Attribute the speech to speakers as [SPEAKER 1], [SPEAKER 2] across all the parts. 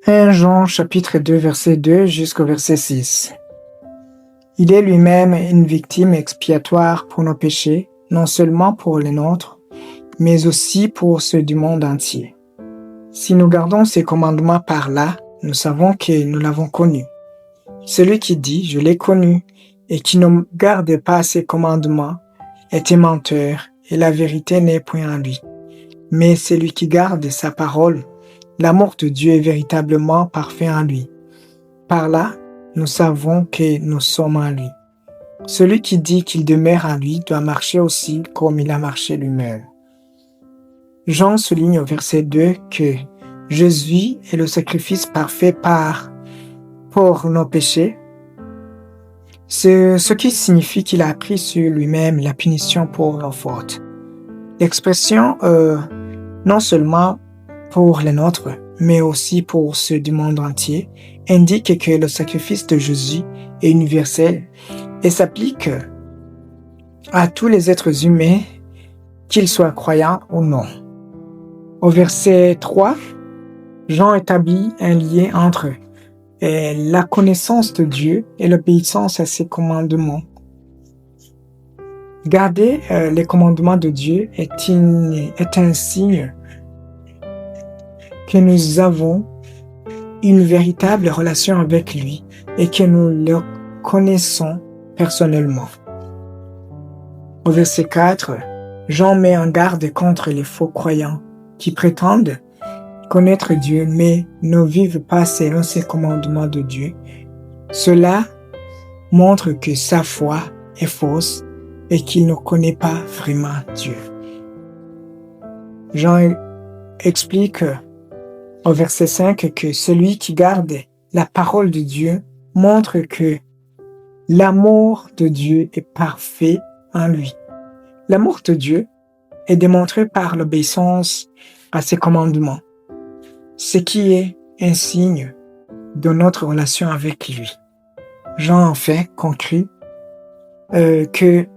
[SPEAKER 1] 1 Jean chapitre 2 verset 2 jusqu'au verset 6. Il est lui-même une victime expiatoire pour nos péchés, non seulement pour les nôtres, mais aussi pour ceux du monde entier. Si nous gardons ses commandements par là, nous savons que nous l'avons connu. Celui qui dit « Je l'ai connu » et qui ne garde pas ses commandements est un menteur, et la vérité n'est point en lui. Mais celui qui garde sa parole, l'amour de Dieu est véritablement parfait en lui. Par là, nous savons que nous sommes en lui. Celui qui dit qu'il demeure en lui doit marcher aussi comme il a marché lui-même. Jean souligne au verset 2 que Jésus est le sacrifice parfait pour nos péchés, ce qui signifie qu'il a pris sur lui-même la punition pour nos fautes. L'expression non seulement pour les nôtres, mais aussi pour ceux du monde entier, indique que le sacrifice de Jésus est universel et s'applique à tous les êtres humains, qu'ils soient croyants ou non. Au verset 3, Jean établit un lien entre la connaissance de Dieu et l'obéissance à ses commandements. Garder les commandements de Dieu est un signe que nous avons une véritable relation avec lui et que nous le connaissons personnellement. Au verset 4, Jean met en garde contre les faux croyants qui prétendent connaître Dieu mais ne vivent pas selon ses commandements de Dieu. Cela montre que sa foi est fausse et qu'il ne connaît pas vraiment Dieu. Jean explique au verset 5 que celui qui garde la parole de Dieu montre que l'amour de Dieu est parfait en lui. L'amour de Dieu est démontré par l'obéissance à ses commandements, ce qui est un signe de notre relation avec lui. Jean en fait conclut que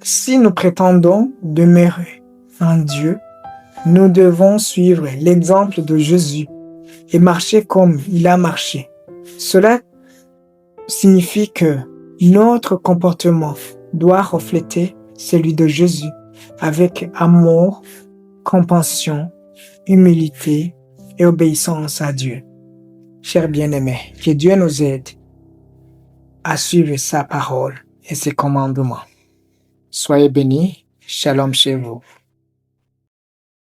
[SPEAKER 1] si nous prétendons demeurer en Dieu, nous devons suivre l'exemple de Jésus et marcher comme il a marché. Cela signifie que notre comportement doit refléter celui de Jésus avec amour, compassion, humilité et obéissance à Dieu. Chers bien-aimés, que Dieu nous aide à suivre sa parole et ses commandements. Soyez bénis, shalom chez vous.